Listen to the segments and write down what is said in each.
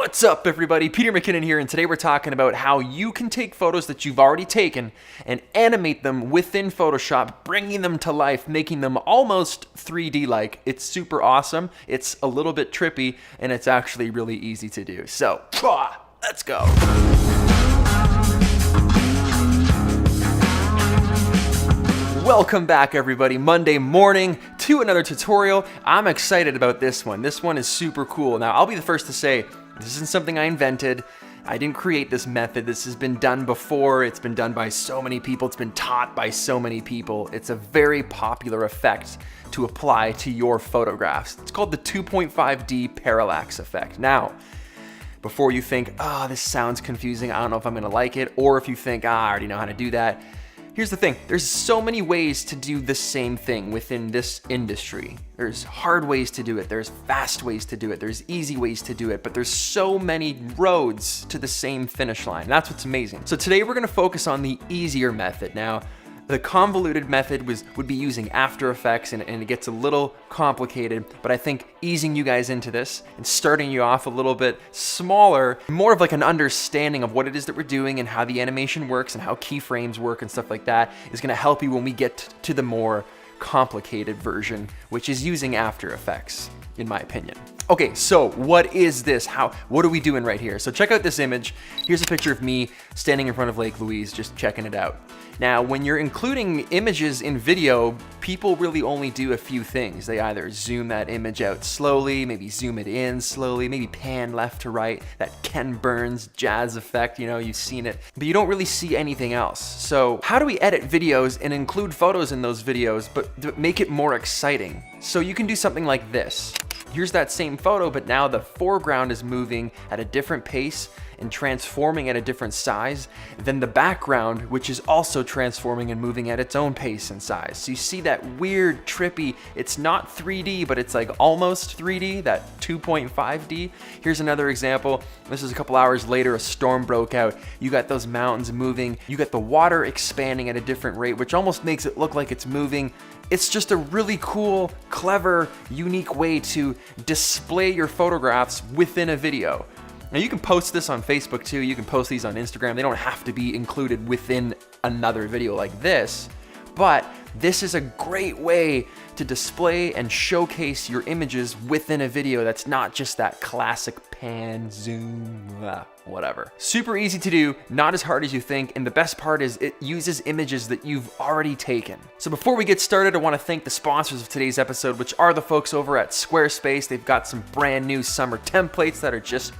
What's up, everybody? Peter McKinnon here, and today we're talking about how you can take photos that you've already taken and animate them within Photoshop, bringing them to life, making them almost 3D-like. It's super awesome, it's a little bit trippy, and it's actually really easy to do. So, let's go. Welcome back, everybody. Monday morning to another tutorial. I'm excited about this one. This one is super cool. Now, I'll be the first to say, this isn't something I invented. I didn't create this method. This has been done before. It's been done by so many people. It's been taught by so many people. It's a very popular effect to apply to your photographs. It's called the 2.5D parallax effect. Now, before you think, this sounds confusing, I don't know if I'm gonna like it, or if you think, I already know how to do that, here's the thing, there's so many ways to do the same thing within this industry. There's hard ways to do it, there's fast ways to do it, there's easy ways to do it, but there's so many roads to the same finish line. That's what's amazing. So today we're gonna focus on the easier method. Now, the convoluted method would be using After Effects, and it gets a little complicated, but I think easing you guys into this and starting you off a little bit smaller, more of like an understanding of what it is that we're doing and how the animation works and how keyframes work and stuff like that is gonna help you when we get to the more complicated version, which is using After Effects, in my opinion. Okay, so what is this? What are we doing right here? So check out this image. Here's a picture of me standing in front of Lake Louise, just checking it out. Now, when you're including images in video, people really only do a few things. They either zoom that image out slowly, maybe zoom it in slowly, maybe pan left to right, that Ken Burns jazz effect, you've seen it, but you don't really see anything else. So how do we edit videos and include photos in those videos, but make it more exciting? So you can do something like this. Here's that same photo, but now the foreground is moving at a different pace and transforming at a different size than the background, which is also transforming and moving at its own pace and size. So you see that weird, trippy, it's not 3D, but it's like almost 3D, that 2.5D. Here's another example. This is a couple hours later, a storm broke out. You got those mountains moving. You got the water expanding at a different rate, which almost makes it look like it's moving. It's just a really cool, clever, unique way to display your photographs within a video. Now you can post this on Facebook too, you can post these on Instagram. They don't have to be included within another video like this, but this is a great way to display and showcase your images within a video that's not just that classic pan, zoom, whatever. Super easy to do, not as hard as you think, and the best part is it uses images that you've already taken. So before we get started, I want to thank the sponsors of today's episode, which are the folks over at Squarespace. They've got some brand new summer templates that are just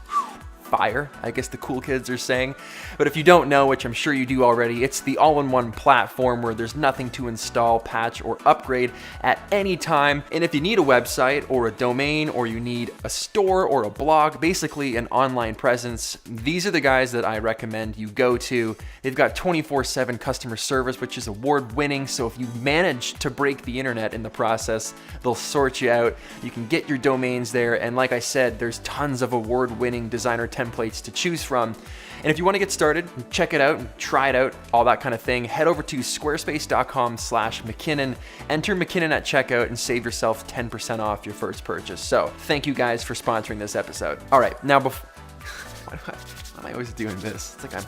fire, I guess the cool kids are saying. But if you don't know, which I'm sure you do already, it's the all-in-one platform where there's nothing to install, patch, or upgrade at any time. And if you need a website or a domain, or you need a store or a blog, basically an online presence, these are the guys that I recommend you go to. They've got 24/7 customer service, which is award-winning, so if you manage to break the internet in the process, they'll sort you out. You can get your domains there, and like I said, there's tons of award-winning designer templates to choose from. And if you want to get started, check it out and try it out, all that kind of thing, head over to squarespace.com/McKinnon, enter McKinnon at checkout, and save yourself 10% off your first purchase. So thank you guys for sponsoring this episode. All right, now why am I always doing this? It's like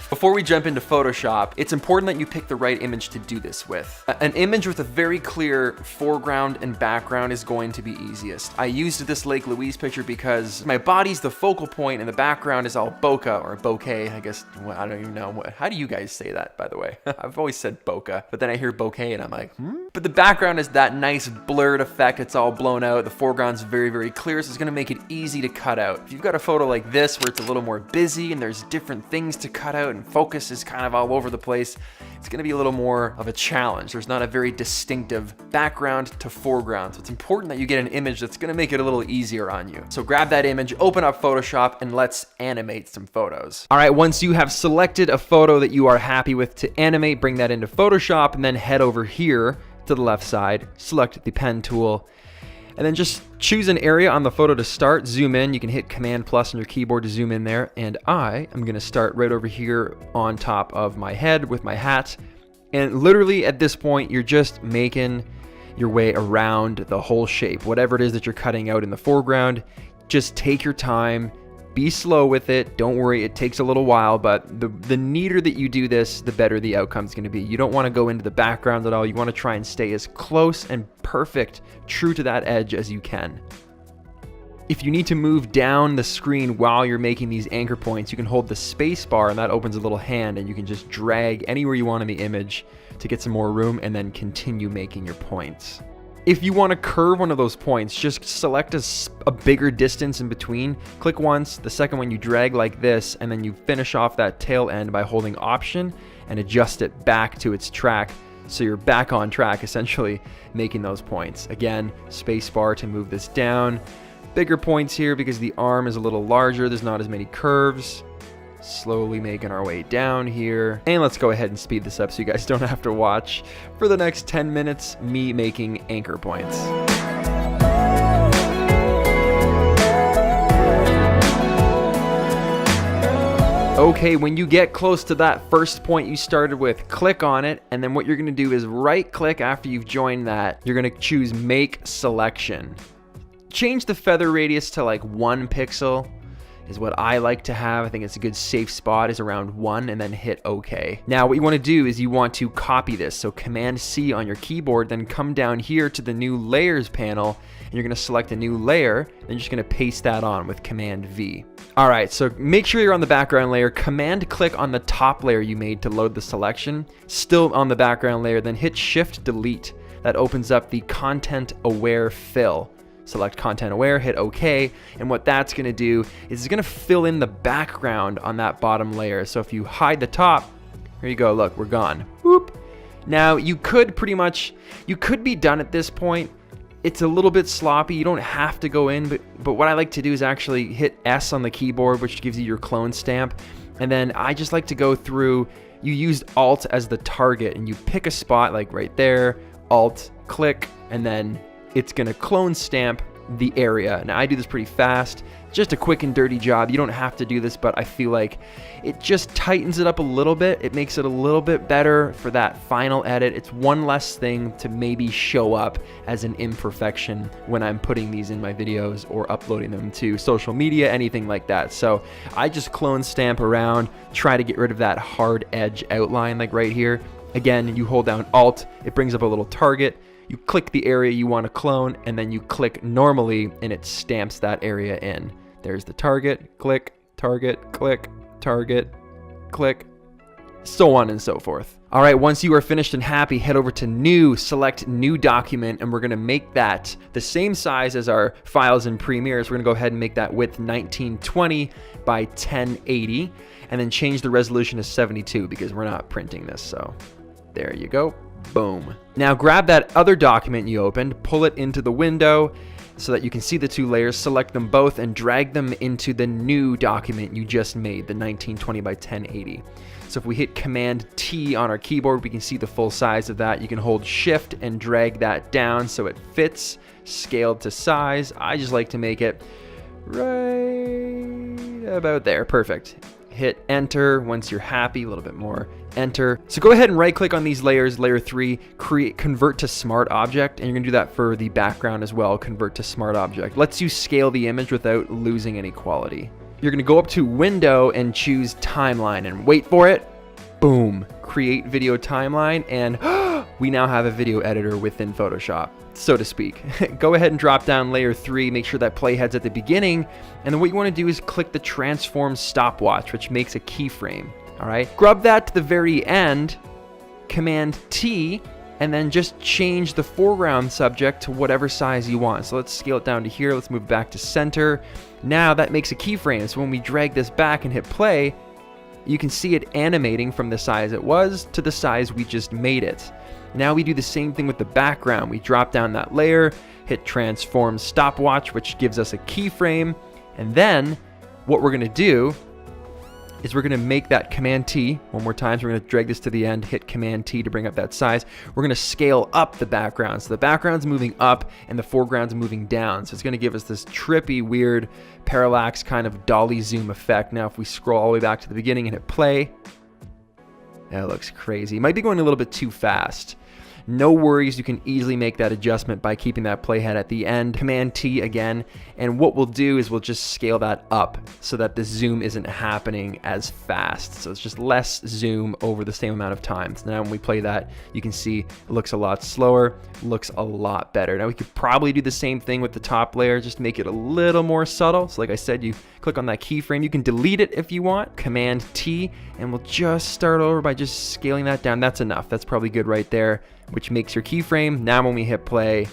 Before we jump into Photoshop, it's important that you pick the right image to do this with. An image with a very clear foreground and background is going to be easiest. I used this Lake Louise picture because my body's the focal point and the background is all bokeh or bokeh, I guess. Well, I don't even know. How do you guys say that, by the way? I've always said bokeh, but then I hear bokeh and I'm like, But the background is that nice blurred effect. It's all blown out. The foreground's very, very clear, so it's gonna make it easy to cut out. If you've got a photo like this where it's a little more busy and there's different things to cut out and focus is kind of all over the place, it's gonna be a little more of a challenge. There's not a very distinctive background to foreground, so it's important that you get an image that's gonna make it a little easier on you. So grab that image, open up Photoshop, and let's animate some photos. All right, once you have selected a photo that you are happy with to animate, bring that into Photoshop, and then head over here to the left side, select the pen tool, and then just choose an area on the photo to start, zoom in. You can hit Command+ on your keyboard to zoom in there, and I am gonna start right over here on top of my head with my hat. And literally at this point, you're just making your way around the whole shape. Whatever it is that you're cutting out in the foreground, just take your time, Be slow with it. Don't worry, it takes a little while, but the neater that you do this, the better the outcome's going to be. You don't want to go into the background at all. You want to try and stay as close and perfect, true to that edge as you can. If you need to move down the screen while you're making these anchor points, you can hold the space bar and that opens a little hand and you can just drag anywhere you want in the image to get some more room and then continue making your points. If you want to curve one of those points, just select a bigger distance in between. Click once, the second one you drag like this, and then you finish off that tail end by holding Option and adjust it back to its track. So you're back on track, essentially making those points. Again, space bar to move this down. Bigger points here because the arm is a little larger. There's not as many curves. Slowly making our way down here. And let's go ahead and speed this up so you guys don't have to watch for the next 10 minutes me making anchor points. Okay, when you get close to that first point you started with, click on it, and then what you're gonna do is right click after you've joined that. You're gonna choose Make Selection. Change the feather radius to like 1 pixel is what I like to have. I think it's a good safe spot is around 1, and then hit OK. Now what you want to do is you want to copy this. So Command C on your keyboard, then come down here to the new layers panel, and you're going to select a new layer, and you're just going to paste that on with Command V. All right, so make sure you're on the background layer. Command click on the top layer you made to load the selection. Still on the background layer, then hit Shift Delete. That opens up the Content Aware Fill. Select Content Aware, hit OK, and what that's going to do is it's going to fill in the background on that bottom layer. So if you hide the top, here you go, look, we're gone. Whoop. Now you could be done at this point. It's a little bit sloppy. You don't have to go in, but what I like to do is actually hit S on the keyboard, which gives you your clone stamp. And then I just like to go through, you used Alt as the target, and you pick a spot like right there, Alt, click, and then it's gonna clone stamp the area. Now I do this pretty fast, just a quick and dirty job. You don't have to do this, but I feel like it just tightens it up a little bit. It makes it a little bit better for that final edit. It's one less thing to maybe show up as an imperfection when I'm putting these in my videos or uploading them to social media, anything like that. So I just clone stamp around, try to get rid of that hard edge outline like right here. Again, you hold down Alt, it brings up a little target. You click the area you want to clone, and then you click normally, and it stamps that area in. There's the target, click, target, click, target, click, so on and so forth. All right, once you are finished and happy, head over to New, select New Document, and we're gonna make that the same size as our files in Premiere. So we're gonna go ahead and make that width 1920 by 1080, and then change the resolution to 72 because we're not printing this, so there you go. Boom. Now grab that other document you opened, pull it into the window so that you can see the two layers, select them both, and drag them into the new document you just made, the 1920 by 1080. So if we hit Command T on our keyboard, we can see the full size of that. You can hold Shift and drag that down so it fits, scaled to size. I just like to make it right about there. Perfect. Hit Enter once you're happy, a little bit more, Enter. So go ahead and right click on these layers, layer 3, convert to Smart Object, and you're gonna do that for the background as well, convert to Smart Object. Lets you scale the image without losing any quality. You're gonna go up to Window and choose Timeline, and wait for it, boom, Create Video Timeline, and we now have a video editor within Photoshop, so to speak. Go ahead and drop down layer 3, make sure that playhead's at the beginning, and then what you want to do is click the transform stopwatch, which makes a keyframe. All right, grab that to the very end, Command T, and then just change the foreground subject to whatever size you want. So let's scale it down to here. Let's move back to center. Now that makes a keyframe. So when we drag this back and hit play, you can see it animating from the size it was to the size we just made it. Now we do the same thing with the background. We drop down that layer, hit transform stopwatch, which gives us a keyframe. And then what we're gonna do is we're gonna make that Command T one more time. So we're gonna drag this to the end, hit Command T to bring up that size. We're gonna scale up the background. So the background's moving up and the foreground's moving down. So it's gonna give us this trippy, weird, parallax kind of dolly zoom effect. Now if we scroll all the way back to the beginning and hit play, that looks crazy. Might be going a little bit too fast. no worries, you can easily make that adjustment by keeping that playhead at the end. Command T again, and what we'll do is we'll just scale that up so that the zoom isn't happening as fast. So it's just less zoom over the same amount of time. So now when we play that, you can see it looks a lot slower, looks a lot better. Now we could probably do the same thing with the top layer, just make it a little more subtle. So like I said, you click on that keyframe, you can delete it if you want, Command T, and we'll just start over by just scaling that down. That's enough. That's probably good right there, which makes your keyframe. Now when we hit play,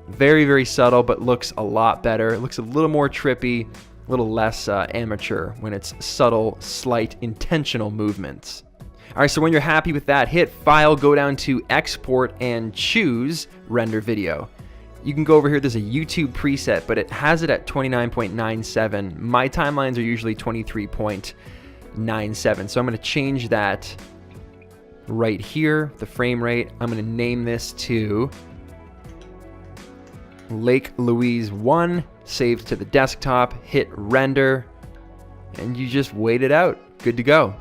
very, very subtle, but looks a lot better. It looks a little more trippy, a little less amateur when it's subtle, slight, intentional movements. All right, so when you're happy with that, hit File, go down to Export, and choose Render Video. You can go over here, there's a YouTube preset, but it has it at 29.97. My timelines are usually 23.97, so I'm gonna change that right here, the frame rate. I'm gonna name this to Lake Louise 1, save to the desktop, hit render, and you just wait it out. Good to go.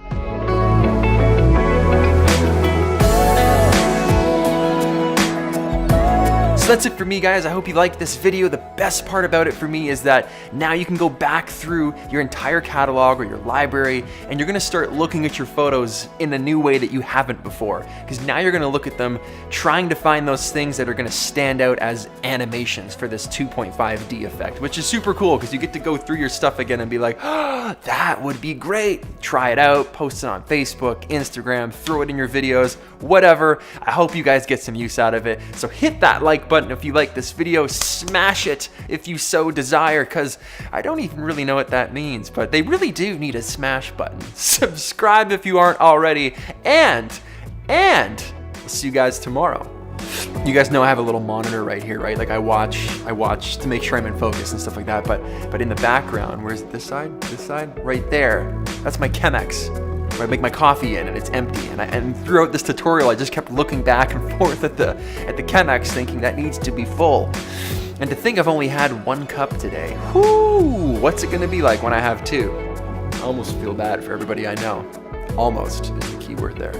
So that's it for me, guys. I hope you liked this video. The best part about it for me is that now you can go back through your entire catalog or your library, and you're gonna start looking at your photos in a new way that you haven't before. Because now you're gonna look at them trying to find those things that are gonna stand out as animations for this 2.5D effect, which is super cool because you get to go through your stuff again and be like, oh, that would be great. Try it out, post it on Facebook, Instagram, throw it in your videos, whatever. I hope you guys get some use out of it. So hit that like button if you like this video, smash it if you so desire, because I don't even really know what that means, but they really do need a smash button. Subscribe if you aren't already, and we'll see you guys tomorrow. You guys know I have a little monitor right here, right? Like I watch to make sure I'm in focus and stuff like that, but in the background, where's this side? This side? Right there. That's my Chemex, where I make my coffee in, and it's empty. And throughout this tutorial, I just kept looking back and forth at the Chemex, thinking that needs to be full. And to think I've only had 1 cup today. Whoo! What's it gonna be like when I have 2? I almost feel bad for everybody I know. Almost is the key word there.